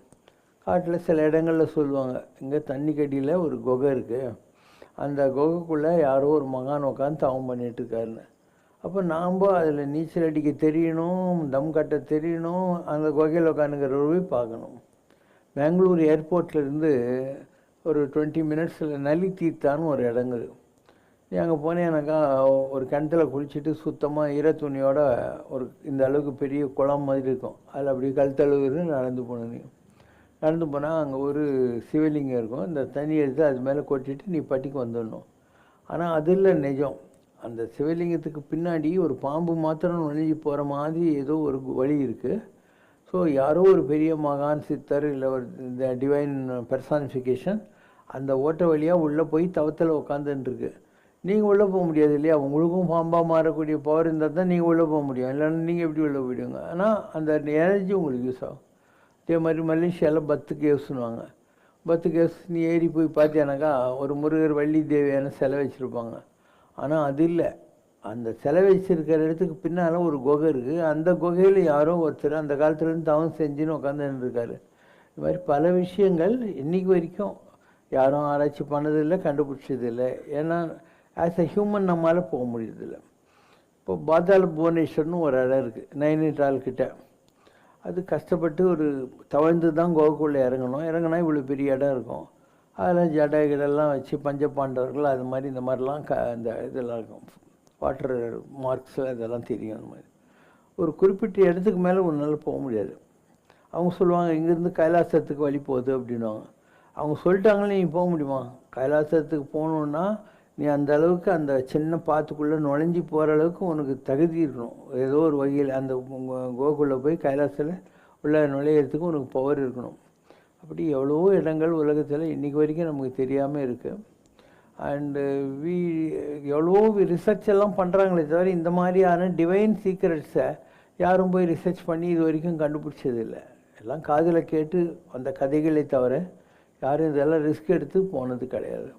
காட்டில் சில இடங்களில் சொல்லுவாங்க, இங்கே தண்ணி கடியில் ஒரு குகை இருக்குது, அந்த குகைக்குள்ளே யாரோ ஒரு மகான் உட்காந்து தவம் பண்ணிகிட்ருக்காருன்னு. அப்போ நாம் அதில் நீச்சல் அடிக்க தெரியணும், தம் கட்ட தெரியணும், அந்த குகையில் உட்காந்துக்கிறவரை போய் பார்க்கணும். பெங்களூர் ஏர்போர்ட்லேருந்து ஒரு 20 மினிட்ஸில் நலி தீர்த்தான்னு ஒரு இடங்குது. நீ அங்கே போனேன்னாக்கா ஒரு கிணத்துல குளிச்சுட்டு சுத்தமாக ஈர துணியோட ஒரு இந்த அளவுக்கு பெரிய குளம் மாதிரி இருக்கும், அதில் அப்படி கழுத்தளவுக்கு நடந்து போனேன். நடந்து போனால் அங்கே ஒரு சிவலிங்கம் இருக்கும், இந்த தண்ணி எடுத்து அது மேலே கொட்டிட்டு நீ பட்டிக்கு வந்துடணும். ஆனால் அதில் நிஜம், அந்த சிவலிங்கத்துக்கு பின்னாடி ஒரு பாம்பு மாத்திரம் நுழைஞ்சி போகிற மாதிரி ஏதோ ஒரு வழி இருக்குது. ஸோ யாரோ ஒரு பெரிய மகான் சித்தர் இல்லை ஒரு இந்த டிவைன் பெர்சானிஃபிகேஷன் அந்த ஓட்ட வழியாக உள்ளே போய் தவத்தில் உட்காந்துருக்கு. நீங்கள் உள்ளே போக முடியாது இல்லையா? உங்களுக்கும் பாம்பாக மாறக்கூடிய பவர் இருந்தால் தான் நீங்கள் உள்ளே போக முடியும், இல்லைன்னா நீங்கள் எப்படி உள்ளே போயிடுவீங்க. ஆனால் அந்த எனர்ஜி உங்களுக்கு யூஸ் ஆகும். அதே மாதிரி மலேசியாவில் பத்து கேவ்ஸ்னுவாங்க. பத்து கேவ்ஸ் நீ ஏறி போய் பார்த்தேனாக்கா ஒரு முருகர் வள்ளி தேவியான சிலை வச்சுருப்பாங்க. ஆனால் அது இல்லை, அந்த சிலை வச்சிருக்கிற இடத்துக்கு பின்னால் ஒரு குகை இருக்குது. அந்த குகையில் யாரோ ஒருத்தர் அந்த காலத்துலேருந்து தவம் செஞ்சுன்னு உட்காந்துருக்காரு. இது மாதிரி பல விஷயங்கள் இன்றைக்கி வரைக்கும் யாரும் ஆராய்ச்சி பண்ணதில்லை, கண்டுபிடிச்சதில்லை. ஏன்னா ஆஸ் அ ஹியூமன் நம்மளால் போக முடியறதில்லை. இப்போ பாதாள புவனேஸ்வர்னு ஒரு இடம் இருக்குது நைனிடால் கிட்ட. அது கஷ்டப்பட்டு ஒரு தவழ்ந்து தான் கோகுக்குள்ளே இறங்கினா இவ்வளோ பெரிய இடம் இருக்கும். அதெல்லாம் ஜடைகளெல்லாம் வச்சு பஞ்சபாண்டவர்கள் அது மாதிரி இந்த மாதிரிலாம் இந்த இதெல்லாம் இருக்கும், வாட்டர் மார்க்ஸ் இதெல்லாம் தெரியும். அந்த மாதிரி ஒரு குறிப்பிட்ட இடத்துக்கு மேலே ஒரு நாள் போக முடியாது. அவங்க சொல்லுவாங்க இங்கேருந்து கைலாசத்துக்கு வழி போகுது அப்படின்வாங்க. அவங்க சொல்லிட்டாங்களே நீ போக முடியுமா? கைலாசத்துக்கு போகணுன்னா நீ அந்த அளவுக்கு அந்த சின்ன பாத்துக்குள்ளே நுழைஞ்சி போகிற அளவுக்கு உனக்கு தகுதி இருக்கணும். ஏதோ ஒரு வகையில் அந்த கோகுக்குள்ளே போய் கைலாசத்தில் உள்ள நுழையிறதுக்கு உனக்கு பவர் இருக்கணும். அப்படி எவ்வளவோ இடங்கள் உலகத்தில் இன்றைக்கி வரைக்கும் நமக்கு தெரியாமல் இருக்குது. அண்டு எவ்வளவோ ரிசர்ச் எல்லாம் பண்ணுறாங்களே தவிர இந்த மாதிரியான டிவைன் சீக்ரெட்ஸை யாரும் போய் ரிசர்ச் பண்ணி இது வரைக்கும் கண்டுபிடிச்சதில்லை. எல்லாம் காதில் கேட்டு அந்த கதைகளை தவிர யாரும் இதெல்லாம் ரிஸ்க் எடுத்து போனது கிடையாது.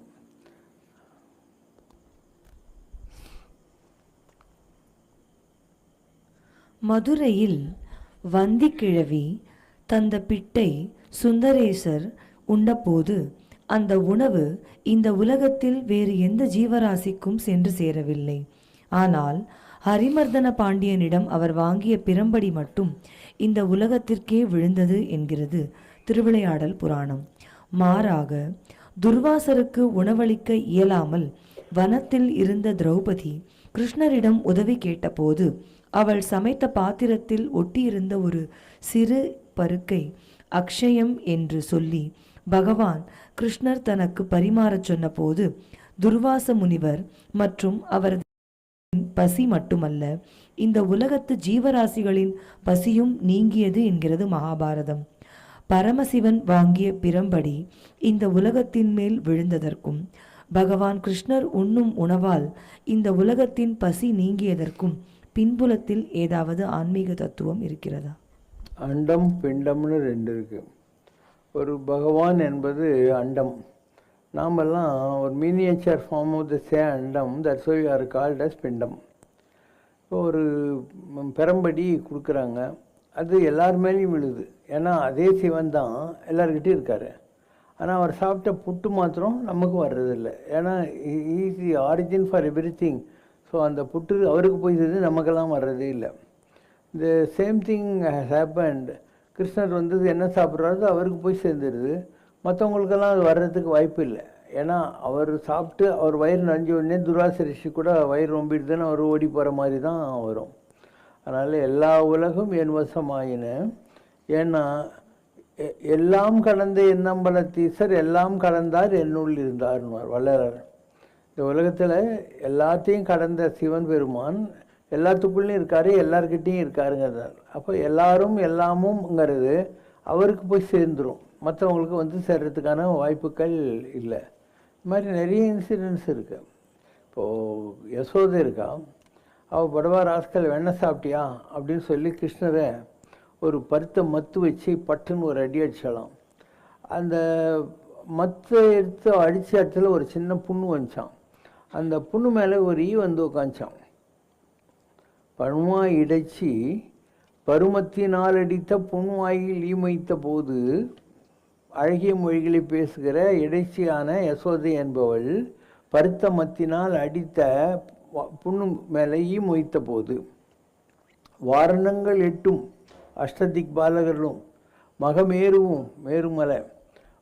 மதுரையில் வந்திக்கிழவி தந்த பிட்டை சுந்தரேசர் உண்டபோது அந்த உணவு இந்த உலகத்தில் வேறு எந்த ஜீவராசிக்கும் சென்று சேரவில்லை. ஆனால் ஹரிமர்தன பாண்டியனிடம் அவர் வாங்கிய பிரம்படி மட்டும் இந்த உலகத்திற்கே விழுந்தது என்கிறது திருவிளையாடல் புராணம். மாறாக துர்வாசருக்கு உணவளிக்க இயலாமல் வனத்தில் இருந்த திரௌபதி கிருஷ்ணரிடம் உதவி கேட்டபோது அவள் சமைத்த பாத்திரத்தில் ஒட்டியிருந்த ஒரு சிறு பருக்கை அக்ஷயம் என்று சொல்லி பகவான் கிருஷ்ணர் தனக்கு பரிமாறச் சொன்ன போது துர்வாச முனிவர் மற்றும் அவரது பசி மட்டுமல்ல இந்த உலகத்து ஜீவராசிகளின் பசியும் நீங்கியது என்கிறது மகாபாரதம். பரமசிவன் வாங்கிய பிரம்படி இந்த உலகத்தின் மேல் விழுந்ததற்கும் பகவான் கிருஷ்ணர் உண்ணும் உணவால் இந்த உலகத்தின் பசி நீங்கியதற்கும் பின்புலத்தில் ஏதாவது ஆன்மீக தத்துவம் இருக்கிறதா? அண்டம் பிண்டம்னு ரெண்டு இருக்குது. ஒரு பகவான் என்பது அண்டம், நாமெல்லாம் ஒரு miniature form of the say அண்டம், that's why we are called as பிண்டம். ஒரு பெரம்படி கொடுக்குறாங்க, அது எல்லார் மேலேயும் விழுது. ஏன்னா அதே சிவன் தான் எல்லார்கிட்டையும் இருக்கார். ஆனால் அவர் சாப்பிட்ட புட்டு மாத்திரம் நமக்கு வர்றதில்லை. ஏன்னா is the origin for every thing. So அந்த புட்டு அவருக்கு போய் சேர்ந்து நமக்கெல்லாம் வர்றதே இல்லை. இந்த சேம் திங் ஹேஸ் ஹேப்பன்ட். கிருஷ்ணர் வந்து என்ன சாப்பிட்றாரோ அவருக்கு போய் சேர்ந்துருது, மற்றவங்களுக்கெல்லாம் அது வர்றதுக்கு வாய்ப்பு இல்லை. ஏன்னா அவர் சாப்பிட்டு அவர் வயிறு நனைஞ்ச உடனே துர்வாச ரிஷி கூட வயிறு ரொம்பிடுதுன்னு அவர் ஓடி போகிற மாதிரி தான் வரும். அதனால் எல்லா உலகம் என் வசமாயின. ஏன்னா எல்லாம் கடந்த எண்ணம்பலத்தீசர் எல்லாம் கடந்தார் என்னுள் இருந்தார்னுவார் வள்ளலார். இந்த உலகத்தில் எல்லாத்தையும் கடந்த சிவன் பெருமான் எல்லாத்துக்குள்ளேயும் இருக்காரு, எல்லார்கிட்டையும் இருக்காருங்கிறார். அப்போ எல்லாரும் எல்லாமும்ங்கிறது அவருக்கு போய் சேர்ந்துடும், மற்றவங்களுக்கு வந்து சேர்றதுக்கான வாய்ப்புகள் இல்லை. இது மாதிரி நிறைய இன்சிடென்ட்ஸ் இருக்குது. இப்போது யசோதை இருக்கா, அவள் படவா ராஸ்கல் வெண்ணெய் சாப்பிட்டியா அப்படின்னு சொல்லி கிருஷ்ணரை ஒரு பருத்த மத்து வச்சு பட்டுன்னு ஒரு அடி அடிச்சிடலாம். அந்த மத்தை எடுத்து அடித்த இடத்துல ஒரு சின்ன புண்ணு வந்துச்சான். அந்த புண்ணு மேலே ஒரு ஈ வந்து உட்காந்துச்சான். பணுவாய் இடைச்சி பருமத்தினால் அடித்த புண்வாயில் ஈ மொய்த்த போது அழகிய மொழிகளை பேசுகிற இடைச்சியான யசோதை என்பவள் பருத்த மத்தினால் அடித்த புண்ணு மேலே ஈ மொய்த்த போது வாரணங்கள் 8 அஷ்டதிக் பாலகர்களும் மகமேருவும் மேருமலை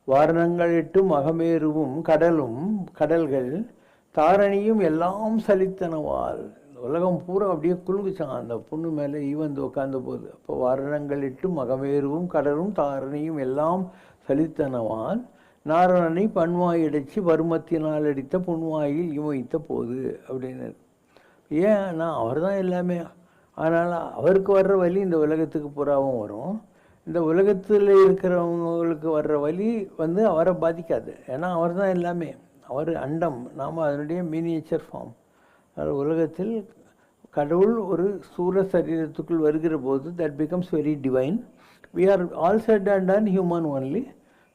வாரணங்கள் 8 மகமேருவும் கடல்கள் தாரணியும் எல்லாம் சலித்தனவால் உலகம் பூரா அப்படியே குலுங்குச்சான் அந்த புண்ணு மேலே ஈ வந்து உட்கார்ந்த போது. அப்போ வாரணங்கள் 8 மகமேருவும் கடலும் தாரணியும் எல்லாம் சலித்தனவால் நாரணனை பண்வாய் அடித்து வருமத்தினால் அடித்த புண்வாயில் இமைத்த போது அப்படின்னு. ஏன்னா அவர் தான் எல்லாமே. அதனால் அவருக்கு வர்ற வலி இந்த உலகத்துக்கு பூராவும் வரும். இந்த உலகத்தில் இருக்கிறவங்களுக்கு வர்ற வலி வந்து அவரை பாதிக்காது. ஏன்னா அவர் தான் எல்லாமே. அவர் அண்டம், நாம் அதனுடைய மினியேச்சர் ஃபார்ம். உலகத்தில் கடவுள் ஒரு சூர சரீரத்துக்குள் வருகிற போது that becomes very divine. We are all set and done human only.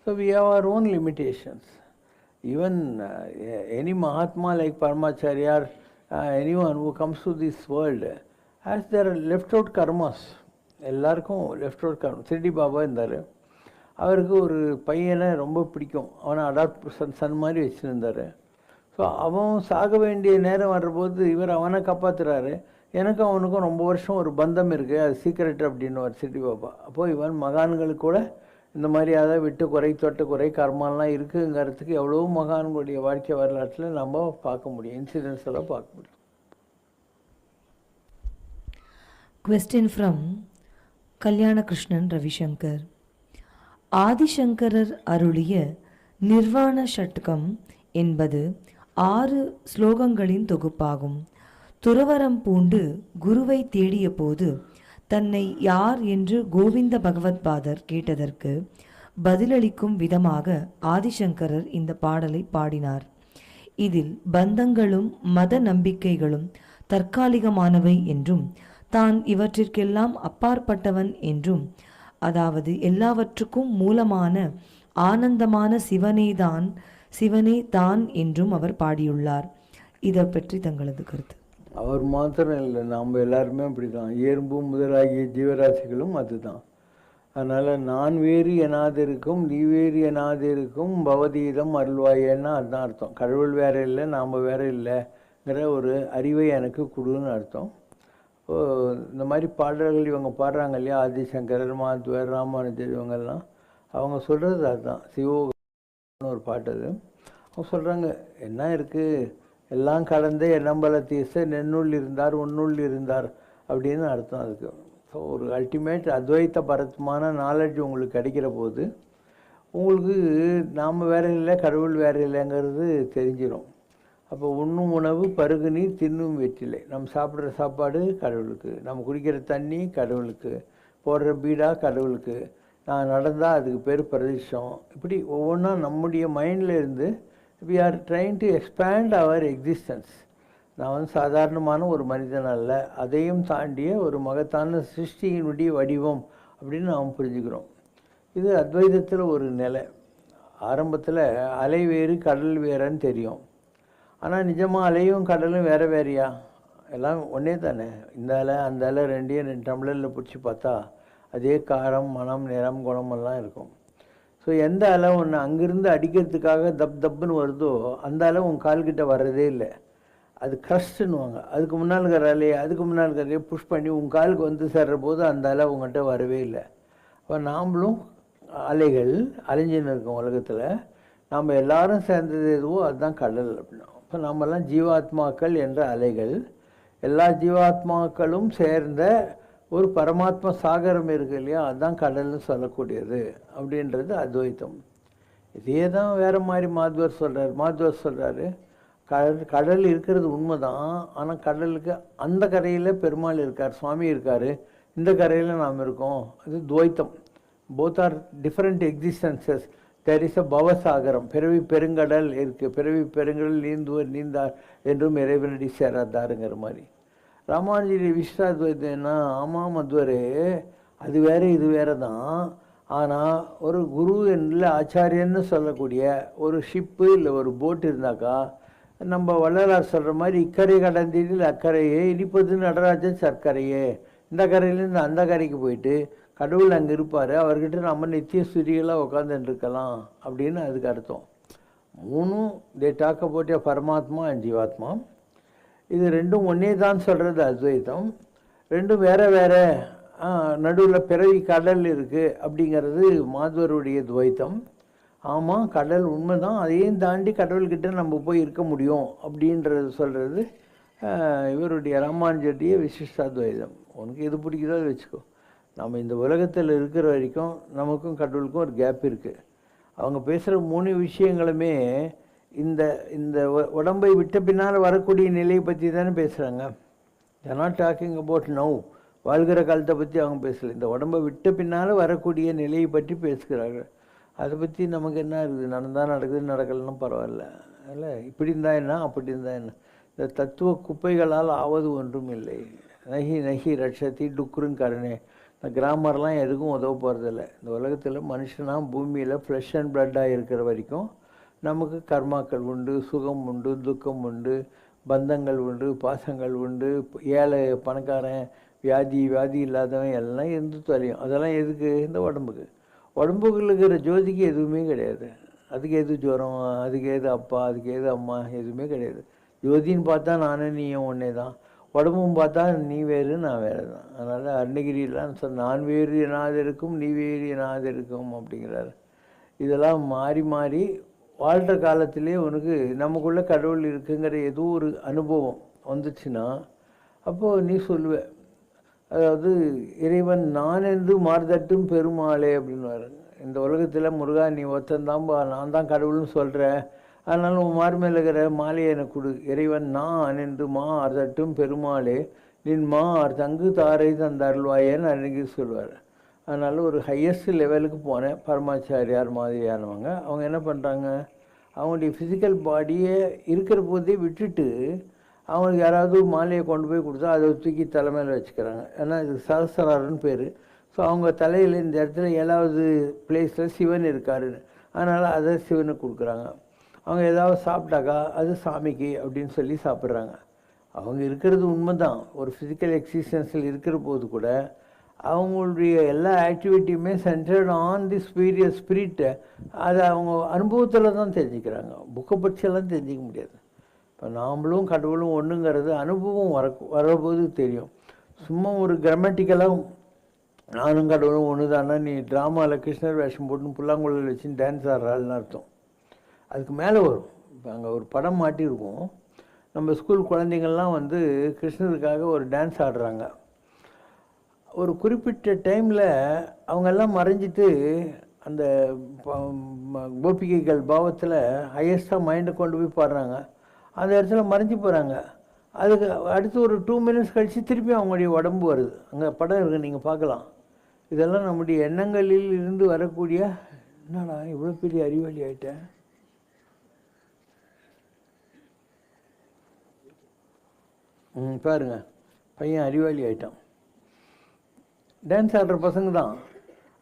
So we have our own limitations. Even any Mahatma like Paramacharya anyone who comes to this world has their left out karmas. எல்லாருக்கும் left out கர்மா. திருடி பாபா இருந்தார். அவருக்கு ஒரு பையனை ரொம்ப பிடிக்கும். அவனை adapt Sun மாதிரி வச்சுருந்தார். ஸோ அவன் சாக வேண்டிய நேரம் வர்றபோது இவர் அவனை காப்பாற்றுறாரு. எனக்கும் அவனுக்கும் ரொம்ப வருஷம் ஒரு பந்தம் இருக்குது, அது சீக்ரெட் அப்படின்னு ஒரு திருடி பாபா. அப்போது இவன் மகான்களுக்கு கூட இந்த மாதிரி அதை விட்டு குறை தொட்ட குறை கர்மாலாம் இருக்குங்கிறதுக்கு எவ்வளோ மகான்களுடைய வாழ்க்கை வரலாற்றில் நம்ம பார்க்க முடியும், இன்சிடென்ட்ஸ் எல்லாம் பார்க்க முடியும். Question from கல்யாணகிருஷ்ணன் Ravishankar. ஆதிசங்கரர் அருளிய நிர்வாண ஷட்கம் என்பது 6 ஸ்லோகங்களின் தொகுப்பாகும். துறவரம் பூண்டு குருவை தேடிய போது தன்னை யார் என்று கோவிந்த பகவத்பாதர் கேட்டதற்கு பதிலளிக்கும் விதமாக ஆதிசங்கரர் இந்த பாடலை பாடினார். இதில் பந்தங்களும் மத நம்பிக்கைகளும் தற்காலிகமானவை என்றும் தான் இவற்றிற்கெல்லாம் அப்பாற்பட்டவன் என்றும், அதாவது எல்லாவற்றுக்கும் மூலமான ஆனந்தமான சிவனே தான் என்றும் அவர் பாடியுள்ளார். இதை பற்றி தங்களது கருத்து? அவர் மாத்திரம் இல்லை, நாம் எல்லாருமே அப்படி தான். எறும்பும் முதலாகிய ஜீவராசிகளும் அதுதான். அதனால் நான் வேறு எனாதிருக்கும் நீ வேறு எனாதிருக்கும் பவதீதம் அருள்வாயேன்னா அதுதான் அர்த்தம். கடவுள் வேறு இல்லை, நாம் வேறு இல்லைங்கிற ஒரு அறிவை எனக்கு கொடுன்னு அர்த்தம். இந்த மாதிரி பாடல்கள் இவங்க பாடுறாங்க இல்லையா, ஆதிசங்கரர், மாத்வர், ராமானுஜர், இவங்கெல்லாம் அவங்க சொல்கிறது அதுதான். சிவோகம்னு ஒரு பாட்டு அது. அவங்க சொல்கிறாங்க, என்ன இருக்குது, எல்லாம் கலந்து என்னம்பல தீச நென்னுள் இருந்தார் உன்னுள் இருந்தார் அப்படின்னு அர்த்தம் அதுக்கு. ஸோ ஒரு அல்டிமேட் அத்வைத்த பரத்மான நாலேஜ் உங்களுக்கு கிடைக்கிற போது உங்களுக்கு நாம் வேறு இல்லை கடவுள் வேறு இல்லைங்கிறது தெரிஞ்சிடும். அப்போ உண்ணும் உணவு பருகு நீர் தின்னும் வெற்றிலை. நம்ம சாப்பிட்ற சாப்பாடு கடவுளுக்கு, நம்ம குடிக்கிற தண்ணி கடவுளுக்கு, போடுற பீடா கடவுளுக்கு, நான் நடந்தால் அதுக்கு பேர் பிரதிஷ்டம். இப்படி ஒவ்வொன்றா நம்முடைய மைண்டில் இருந்து we are trying to expand our existence. நான் வந்து சாதாரணமான ஒரு மனிதன் அல்ல, அதையும் தாண்டிய ஒரு மகத்தான சிருஷ்டியினுடைய வடிவம் அப்படின்னு நாம் புரிஞ்சுக்கிறோம். இது அத்வைதத்தில் ஒரு நிலை. ஆரம்பத்தில் அலை வேறு கடல் வேறன்னு தெரியும். ஆனால் நிஜமாக அலையும் கடலும் வேறு வேறையா? எல்லாம் ஒன்றே தானே. இந்த அலை அந்த அலை ரெண்டு டம்ளரில் பிடிச்சி பார்த்தா அதே காரம் மனம் நிறம் குணமெல்லாம் இருக்கும். ஸோ எந்த அலை ஒன்று அங்கேருந்து அடிக்கிறதுக்காக தப்புன்னு வருதோ அந்த அலை உன் கால்கிட்ட வர்றதே இல்லை. அது க்ரஸ்ட்டுன்னுவாங்க. அதுக்கு முன்னால் இருக்கிற அலையை புஷ் பண்ணி உன் காலுக்கு வந்து சேர்ற போது அந்த அலை உங்கள்கிட்ட வரவே இல்லை. அப்போ நாம்ளும் அலைகள் அலைஞ்சின்னு இருக்கோம் உலகத்தில். நாம் எல்லாரும் சேர்ந்தது எதுவோ அதுதான் கடல் அப்படின்னா. இப்போ நம்மெல்லாம் ஜீவாத்மாக்கள் என்ற அலைகள். எல்லா ஜீவாத்மாக்களும் சேர்ந்த ஒரு பரமாத்மா சாகரம் இருக்கு இல்லையா, அதுதான் கடல்னு சொல்லக்கூடியது அப்படின்றது அத்வைத்தம். இதே தான் வேறு மாதிரி மாத்வர் சொல்கிறாரு. கடல் இருக்கிறது உண்மைதான். ஆனால் கடலுக்கு அந்த கரையில் பெருமாள் இருக்கார், சுவாமி இருக்கார், இந்த கரையில் நாம் இருக்கோம். அது துவைத்தம். Both are different existences. There is a பவசாகரம், பிறவி பெருங்கடல் இருக்குது. பிறவி பெருங்கடல் நீந்துவர் நீந்தார் என்றும் இறைவனடி சேராதாருங்கிற மாதிரி. ராமானுஜரி விசிஷ்டாத்வைத்தம்னா ஆமாம் மத்வரே, அது வேறு இது வேறு தான். ஆனால் ஒரு குரு இல்லை ஆச்சாரியன்னு சொல்லக்கூடிய ஒரு ஷிப்பு இல்லை ஒரு போட் இருந்தாக்கா, நம்ம வள்ளலார் சொல்கிற மாதிரி இக்கரை கடந்தீரில் அக்கறையே இனிப்பது நடராஜன் சர்க்கரையே, இந்த கரையிலேருந்து அந்த கரைக்கு போயிட்டு கடவுள் அங்கே இருப்பார், அவர்கிட்ட நம்ம நித்திய ஸ்துதிகளாக உட்காந்துருக்கலாம் அப்படின்னு அதுக்கு அர்த்தம். மூணும் தே டாக் அபவுட் பரமாத்மா அண்ட் ஜீவாத்மா. இது ரெண்டும் ஒன்றே தான் சொல்கிறது அத்வைத்தம். ரெண்டும் வேறு வேறு, நடுவில் பிறவி கடல் இருக்குது அப்படிங்கிறது மாதவருடைய துவைத்தம். ஆமாம், கடல் உண்மை தான், அதையும் தாண்டி கடவுள்கிட்ட நம்ம போய் இருக்க முடியும் அப்படின்றது சொல்கிறது இவருடைய ராமானுஜருடைய விசிஷ்டாத்வைதம். உனக்கு எது பிடிக்குதோ அதை வச்சுக்கோ. நம்ம இந்த உலகத்தில் இருக்கிற வரைக்கும் நமக்கும் கடவுளுக்கும் ஒரு கேப் இருக்குது. அவங்க பேசுகிற 3 விஷயங்களுமே இந்த இந்த உடம்பை விட்ட பின்னால் வரக்கூடிய நிலையை பற்றி தானே பேசுகிறாங்க. They are not talking about now, வாழ்கிற காலத்தை பற்றி அவங்க பேசலை. இந்த உடம்பை விட்ட பின்னால் வரக்கூடிய நிலையை பற்றி பேசுகிறார்கள். அதை பற்றி நமக்கு என்ன இருக்குது, நடந்தால் நடக்குது, நடக்கலன்னா பரவாயில்ல, இல்லை இப்படி இருந்தால் என்ன அப்படி இருந்தால் என்ன. இந்த தத்துவ குப்பைகளால் ஆவது ஒன்றும் இல்லை. நகி நகி ரட்சத்தி டுக்குருன்னு கருணே. இந்த கிராமர்லாம் எதுக்கும் உதவ போகிறதில்ல. இந்த உலகத்தில் மனுஷனாக பூமியில் ஃப்ளஷ் அண்ட் பிளட்டாக இருக்கிற வரைக்கும் நமக்கு கர்மாக்கள் உண்டு, சுகம் உண்டு, துக்கம் உண்டு, பந்தங்கள் உண்டு, பாசங்கள் உண்டு, ஏழை பணக்காரன், வியாதி இல்லாதவன் எல்லாம் இருந்து தொலையும். அதெல்லாம் எதுக்கு? இந்த உடம்புக்கு. உடம்புக்குள்ள இருக்கிற ஜோதிக்கு எதுவுமே கிடையாது. அதுக்கு எது ஜுரம், அதுக்கு எது அப்பா, அதுக்கு எது அம்மா, எதுவுமே கிடையாது. ஜோதின்னு பார்த்தா நானும் நீயும் ஒன்றே தான். உடம்பும் பார்த்தா நீ வேறு நான் வேறு தான். அதனால் அருணகிரிலாம் நான் வேறு எனாது இருக்கும், நீ வேறு எனாது இருக்கும் அப்படிங்கிறாரு. இதெல்லாம் மாறி மாறி வாழ்கிற காலத்திலே உனக்கு நமக்குள்ளே கடவுள் இருக்குங்கிற ஏதோ ஒரு அனுபவம் வந்துச்சுன்னா அப்போது நீ சொல்லுவ, அதாவது இறைவன் நான் என்று மார்தட்டும் பெருமாளே அப்படின்வாரு. இந்த உலகத்தில் முருகா நீ ஒருத்தந்தாம்பா, நான் தான் கடவுள்னு சொல்கிறேன், அதனால் உன் மார் மேலே இருக்கிற மாலையை எனக்கு கொடு. இறைவன் நான் என்று மார்தட்டும் பெருமாளே நின் மார் தங்கு தாரை தந்தருள்வாயேன்னு அன்றைக்கி சொல்லுவார். அதனால் ஒரு ஹையஸ்ட் லெவலுக்கு போனேன். பரமாச்சாரியார் மாதிரியானவங்க அவங்க என்ன பண்ணுறாங்க, அவங்களுடைய ஃபிசிக்கல் பாடியை இருக்கிற போதே விட்டுட்டு அவங்களுக்கு யாராவது மாலையை கொண்டு போய் கொடுத்தா அதை தூக்கி தலைமையில் வச்சுக்கிறாங்க. ஏன்னா இது சகஸ்ராரன்னு பேர். ஸோ அவங்க தலையில் இந்த இடத்துல 7வது பிளேஸில் சிவன் இருக்காருன்னு, அதனால் அதை சிவனுக்கு கொடுக்குறாங்க. அவங்க ஏதாவது சாப்பிட்டாக்கா அது சாமிக்கு அப்படின்னு சொல்லி சாப்பிட்றாங்க. அவங்க இருக்கிறது உண்மை தான், ஒரு ஃபிசிக்கல் எக்ஸிஸ்டன்ஸில் இருக்கிற போது கூட அவங்களுடைய எல்லா ஆக்டிவிட்டியுமே சென்டர்ட் ஆன் தி ஸ்பீரியஸ் ஸ்பிரிட்டை. அதை அவங்க அனுபவத்தில் தான் தெரிஞ்சுக்கிறாங்க, புக்கை பற்றியெல்லாம் தெரிஞ்சிக்க முடியாது. இப்போ நாமளும் கடவுளும் ஒன்றுங்கிறது அனுபவம் வரபோது தெரியும். சும்மா ஒரு கிராமட்டிக்கலாக நானும் கடவுளும் ஒன்று தானே, நீ ட்ராமாவில் கிருஷ்ணர் வேஷம் போட்டு புல்லாங்குழல் வச்சு டான்ஸ் ஆடுறாள்னு அர்த்தம். அதுக்கு மேலே வரும். இப்போ அங்கே ஒரு படம் மாட்டியிருக்கோம், நம்ம ஸ்கூல் குழந்தைங்கள்லாம் கிருஷ்ணருக்காக ஒரு டான்ஸ் ஆடுறாங்க. ஒரு குறிப்பிட்ட டைமில் அவங்கெல்லாம் மறைஞ்சிட்டு அந்த கோபிகைகள் பாவத்தில் ஹையஸ்டாக மைண்டை கொண்டு போய் பாடுறாங்க. அந்த இடத்துல மறைஞ்சி போகிறாங்க. அதுக்கு அடுத்து ஒரு 2 மினிட்ஸ் கழித்து திருப்பி அவங்களுடைய உடம்பு வருது. அங்கே படம் இருக்குது, நீங்கள் பார்க்கலாம். இதெல்லாம் நம்முடைய எண்ணங்களில் இருந்து வரக்கூடிய, என்னடா இவ்வளோ பெரிய அறிவாளி ஆகிட்டேன், பாருங்க பையன் அறிவாளி ஆகிட்டான். டான்ஸ் ஆடுற பசங்க தான்.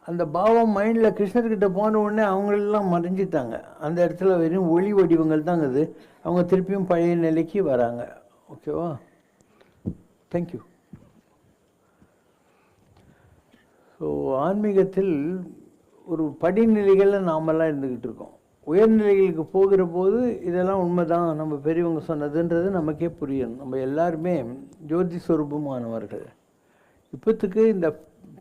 அந்த பாவம் மைண்டில் கிருஷ்ணர்கிட்ட போன உடனே அவங்களெல்லாம் மறைஞ்சிட்டாங்க. அந்த இடத்துல வெறும் ஒளி வடிவங்கள் தான் இருக்குது. அவங்க திருப்பியும் பழைய நிலைக்கு வராங்க. ஓகேவா? தேங்க்யூ. ஸோ ஆன்மீகத்தில் ஒரு படிநிலைகளில் நாமெல்லாம் இருந்துக்கிட்டு இருக்கோம். உயர்நிலைகளுக்கு போகிற போது இதெல்லாம் உண்மை தான், நம்ம பெரியவங்க சொன்னதுன்றது நமக்கே புரியணும். நம்ம எல்லாருமே ஜோதி ஸ்வரூபமானவர்கள். இப்போத்துக்கு இந்த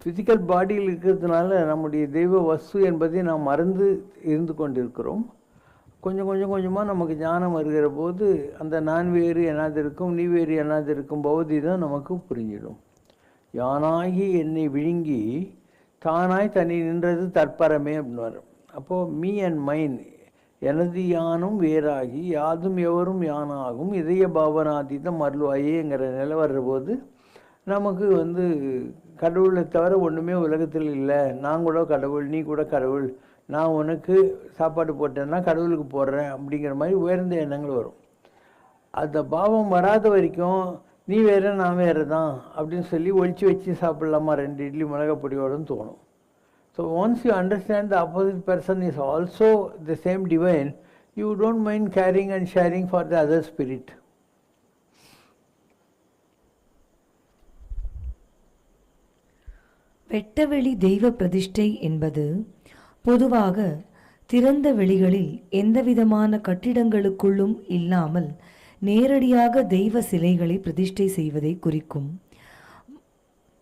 ஃபிசிக்கல் பாடியில் இருக்கிறதுனால நம்முடைய தெய்வ வஸ்து என்பதை நாம் மறந்து இருந்து கொண்டிருக்கிறோம். கொஞ்சம் கொஞ்சமாக நமக்கு ஞானம் வருகிற போது அந்த நான் வேறு என்னாது இருக்கும், நீ வேறு என்னாது இருக்கும் பௌதி தான் நமக்கு புரிஞ்சிடும். யானாகி என்னை விழுங்கி தானாய் தனி நின்றது தற்பரமே அப்படின்வார். அப்போது மீ அண்ட் மைன், எனது யானும் வேறாகி யாதும் எவரும் யானாகும் இதய பாவனாதீதம் அருள்வாயேங்கிற நிலை வர்ற போது நமக்கு வந்து கடவுளை தவிர ஒன்றுமே உலகத்தில் இல்லை, நான் கூட கடவுள், நீ கூட கடவுள், நான் உனக்கு சாப்பாடு போட்டேன்னா கடவுளுக்கு போடுறேன் அப்படிங்கிற மாதிரி உயர்ந்த எண்ணங்கள் வரும். அந்த பாவம் வராத வரைக்கும் நீ வேறு நான் வேறு தான் அப்படின்னு சொல்லி ஒழிச்சு வச்சு சாப்பிட்லாமா 2 இட்லி மிளகாப்பொடியோடுன்னு தோணும். So once you understand the opposite person is also the same divine, you don't mind caring and sharing for the other spirit. வெட்டவெளி தெய்வ பிரதிஷ்டை என்பது பொதுவாக திறந்த வெளிகளில் எந்தவிதமான கட்டிடங்களுக்குள்ளும் இல்லாமல் நேரடியாக தெய்வ சிலைகளை பிரதிஷ்டை செய்வதை குறிக்கும்.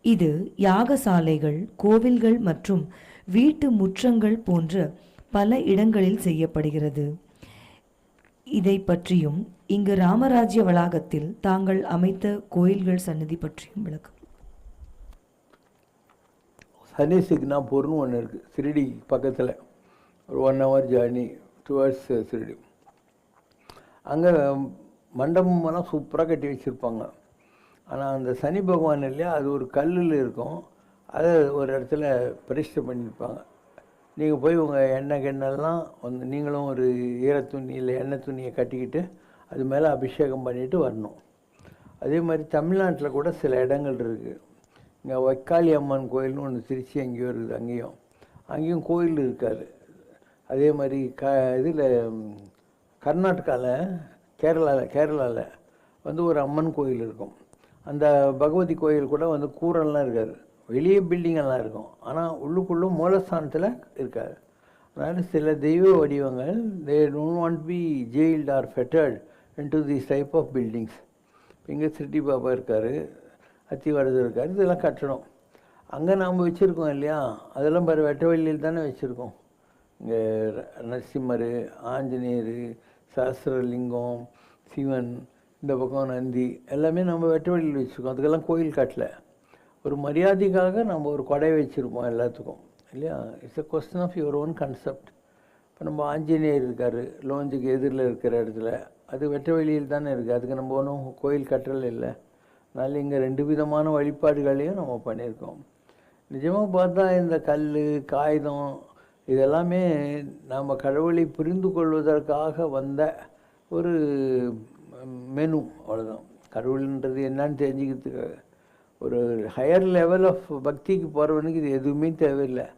இது யாகசாலைகள், கோவில்கள் மற்றும் வீட்டு முற்றங்கள் போன்ற பல இடங்களில் செய்யப்படுகிறது. இதை பற்றியும் இங்கு ராமராஜ்ய வளாகத்தில் தாங்கள் அமைத்த கோயில்கள் சன்னதி பற்றியும் விளக்கம். சனி சிக்னாப்பூர்னு ஒன்று இருக்குது, ஷிரடி பக்கத்தில், ஒரு 1 hour ஜேர்னி டுவர்ட்ஸ் ஷிரடி. அங்கே மண்டபமெல்லாம் சூப்பராக கட்டி வச்சுருப்பாங்க. ஆனால் அந்த சனி பகவான் இல்லையா, அது ஒரு கல்லில் இருக்கும், அதை ஒரு இடத்துல பிரதிஷ்டை பண்ணியிருப்பாங்க. நீங்கள் போய் உங்கள் எண்ணெய் கிண்ணெல்லாம் வந்து நீங்களும் ஒரு ஈரத்துணி இல்லை எண்ணெய் துணியை கட்டிக்கிட்டு அது மேலே அபிஷேகம் பண்ணிவிட்டு வரணும். அதே மாதிரி தமிழ்நாட்டில் கூட சில இடங்கள் இருக்குது. இங்கே வைக்காளி அம்மன் கோயில்னு ஒன்று திருச்சி அங்கேயும் இருக்குது, அங்கேயும் கோயில் இருக்காது. அதே மாதிரி இதில் கர்நாடகாவில் கேரளாவில் வந்து ஒரு அம்மன் கோயில் இருக்கும். அந்த பகவதி கோயில் கூட வந்து கூரெல்லாம் இருக்காது, வெளியே பில்டிங்கெல்லாம் இருக்கும், ஆனால் உள்ளுக்குள்ளே மூலஸ்தானத்தில் இருக்காது. அதனால் சில தெய்வ வடிவங்கள் they don't want be jailed or fettered into this type of buildings. இங்கே சிட்டி பாபா இருக்கார், அத்திவரதர் இருக்கார், இதெல்லாம் கட்டணும். அங்கே நாம் வச்சுருக்கோம் இல்லையா, அதெல்லாம் பாரு வெட்ட வெளியில் தானே வச்சுருக்கோம். இங்கே நரசிம்மர், ஆஞ்சநேயர், சஹஸ்ரலிங்கம், சிவன், இந்த பக்கம் நந்தி, எல்லாமே நம்ம வெட்ட வெளியில் வச்சுருக்கோம். அதுக்கெல்லாம் கோயில் கட்டலை, ஒரு மரியாதைக்காக நம்ம ஒரு கொடை வச்சுருப்போம் எல்லாத்துக்கும் இல்லையா. It's a question of your own concept. இப்போ நம்ம ஆஞ்சநேயர் இருக்கார் லோஞ்சுக்கு எதிரில் இருக்கிற இடத்துல, அது வெட்ட வெளியில் தானே இருக்குது, அதுக்கு நம்ம ஒன்றும் கோயில் கட்டல் இல்லை. அதனால் இங்கே 2 விதமான வழிபாடுகளையும் நம்ம பண்ணியிருக்கோம். நிஜமாக பார்த்தா இந்த கல், காகிதம் இதெல்லாமே நாம் கடவுளை புரிந்து கொள்வதற்காக வந்த ஒரு மெனு, அவ்வளோதான். கடவுள்ன்றது என்னன்னு தெரிஞ்சுக்கிறதுக்காக ஒரு ஹையர் லெவல் ஆஃப் பக்திக்கு போகிறவனுக்கு இது எதுவுமே தேவையில்லை.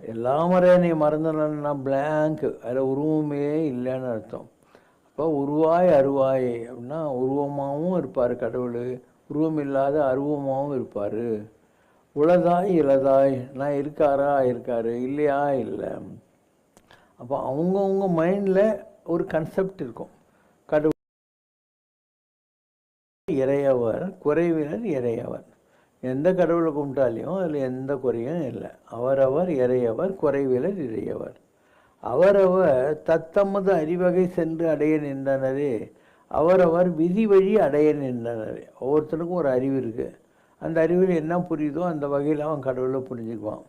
எல்லாம் மறையனை மறந்தனா பிளாங்க், அதில் உருவமே இல்லைன்னு அர்த்தம். அப்போ உருவாய் அருவாய் அப்படின்னா உருவமாகவும் இருப்பார் கடவுள், உருவம் இல்லாத அருவமாகவும் இருப்பார். உளதாய் இளதாய், நான் இருக்காரு இல்லையா இல்லை. அப்போ அவங்கவுங்க மைண்டில் ஒரு கன்செப்ட் இருக்கும். கடவுள் இறையவர், குறைவினர் இறையவர். எந்த கடவுளை கும்பிட்டாலையும் அதில் எந்த குறையும் இல்லை. அவரவர் இறையவர், குறைவினர் இறையவர். அவரவர் தத்தமது அறிவகை சென்று அடைய நின்றனரே, அவரவர் விதி வழி அடைய நின்றனரே. ஒவ்வொருத்தருக்கும் ஒரு அறிவு இருக்குது, அந்த அறிவில் என்ன புரியுதோ அந்த வகையில் அவன் கடவுளை புரிஞ்சுக்குவான்.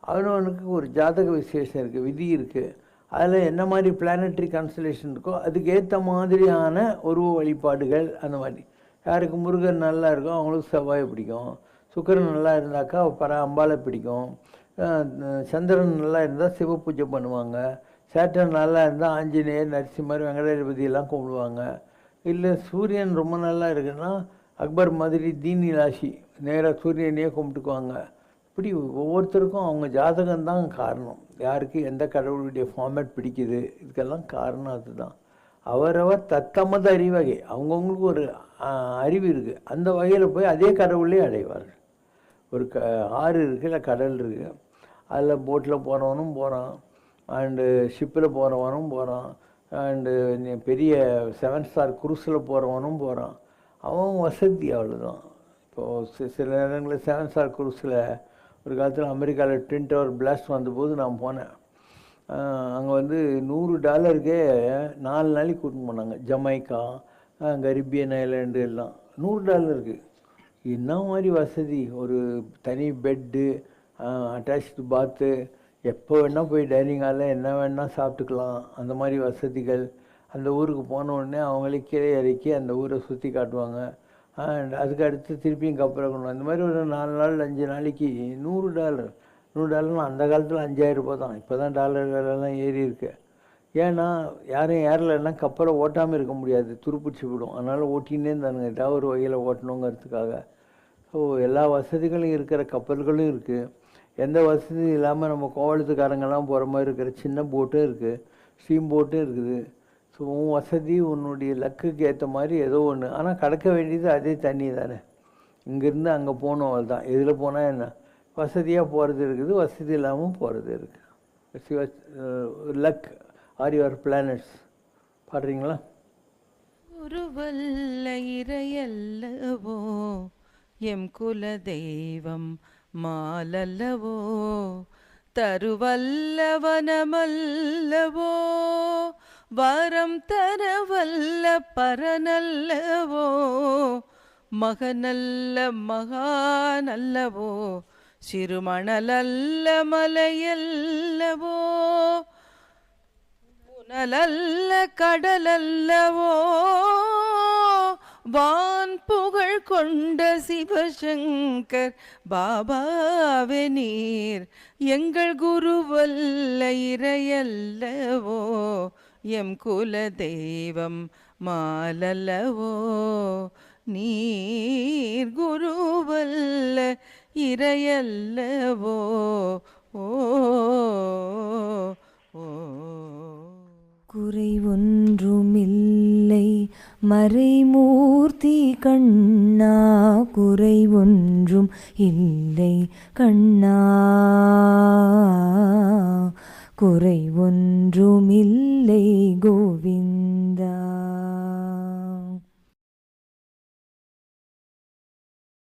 அவனுக்கு ஒரு ஜாதக விசேஷம் இருக்குது, விதி இருக்குது, அதில் என்ன மாதிரி பிளானட்ரி கான்ஸ்டலேஷன் இருக்கோ அதுக்கு ஏற்ற மாதிரியான உருவ வழிபாடுகள். அந்த மாதிரி யாருக்கு முருகன் நல்லா இருக்கோ அவங்களுக்கு செவ்வாயை பிடிக்கும், சுக்கிரன் நல்லா இருந்தாக்கா அம்பாளை பிடிக்கும், சந்திரன் நல்லா இருந்தால் சிவ பூஜை பண்ணுவாங்க, சேட்டன் நல்லா இருந்தால் ஆஞ்சநேயர், நரசிம்மர், வெங்கடாதிபதியெல்லாம் கும்பிடுவாங்க. இல்லை சூரியன் ரொம்ப நல்லா இருக்குன்னா அக்பர் மாதிரி தீனி ராசி நேராக சூரியனையே கும்பிட்டுக்குவாங்க. இப்படி ஒவ்வொருத்தருக்கும் அவங்க ஜாதகம்தான் காரணம், யாருக்கு எந்த கடவுளுடைய ஃபார்மேட் பிடிக்குது, இதுக்கெல்லாம் காரணம் அதுதான். அவரவர் தத்தமது அறிவகை, அவங்கவுங்களுக்கு ஒரு அறிவு இருக்குது, அந்த வகையில் போய் அதே கடவுளே அடைவார்கள். ஒரு ஆறு இருக்குது, இல்லை கடல் இருக்குது, அதில் போட்டில் போகிறவனும் போகிறான், அண்டு ஷிப்பில் போகிறவனும் போகிறான், அண்டு பெரிய 7 ஸ்டார் குரூஸில் போகிறவனும் போகிறான். அவன் வசதி அவ்வளோதான். இப்போது சில நேரங்களில் 7 ஸ்டார் குரூஸில் ஒரு காலத்தில் அமெரிக்காவில் ட்வின் டவர் பிளாஸ்ட் வந்தபோது நான் போனேன். அங்கே வந்து $100 4 நாளைக்கு கூட்டின்னு போனாங்க. ஜமைக்கா, கரிபியன் ஐலாண்டு எல்லாம் $100. என்ன மாதிரி வசதி, ஒரு தனி பெட்டு, அட்டாச்சு பாத்து, எப்போ வேணால் போய் டைனிங் ஹாலில் என்ன வேணால் சாப்பிட்டுக்கலாம், அந்த மாதிரி வசதிகள். அந்த ஊருக்கு போன உடனே அவங்களே கீழே இறக்கி அந்த ஊரை சுற்றி காட்டுவாங்க. அதுக்கு அடுத்து திருப்பியும் கப்பலை கொண்டு அந்த மாதிரி ஒரு 4 நாள் 5 நாளைக்கு $100 $100 அந்த காலத்தில் 5000 ரூபாய் தான். இப்போ தான் டாலர் விலைலாம் ஏறி இருக்கு. ஏன்னா யாரும் ஏறலைன்னா கப்பலை ஓட்டாமல் இருக்க முடியாது, துருப்பிடிச்சு விடும். அதனால் ஓட்டிகிட்டே இருந்தானுங்க, ஏதாவது ஒரு வகையில் ஓட்டணுங்கிறதுக்காக. ஸோ எல்லா வசதிகளும் இருக்கிற கப்பல்களும் இருக்குது. எந்த வசதியும் இல்லாமல் நம்ம கோவளத்துக்காரங்கெல்லாம் போகிற மாதிரி இருக்கிற சின்ன போட்டும் இருக்குது, ஸ்டீம் போட்டும் இருக்குது. ஸோ உன் வசதி உன்னுடைய லக்குக்கு ஏற்ற மாதிரி ஏதோ ஒன்று. ஆனால் கடக்க வேண்டியது அதே தண்ணி தானே. இங்கேருந்து அங்கே போகணும், அவள் தான். எதில் போனால் என்ன, வசதியாக போகிறது இருக்குது, வசதி இல்லாமல் போகிறது இருக்குது. Luck are your planets. பாடுறீங்களா? ஒரு வல்ல இறையல்லவோ எம் குல தெய்வம் மாலல்லவோ, தருவல்லவனமல்லவோ, வரம் தரவல்ல பரனல்லவோ, மகனல்ல மகானல்லவோ, சிறுமணலல்ல மலையல்லவோ, புனலல்ல கடலல்லவோ, வான் புகழ் கொண்ட சிவசங்கர் பாபாவே நீர் எங்கள் குருவல்ல இறையல்லவோ, எம் குல தெய்வம் மாலல்லவோ, நீர் குருவல்ல இறையல்லவோ. ஓ ஓ குறை ஒன்றுமில்லை மறைமூர்த்தி கண்ணா, குறை ஒன்றும் இல்லை கண்ணா, குறை ஒன்றுமில்லை கோவிந்தா.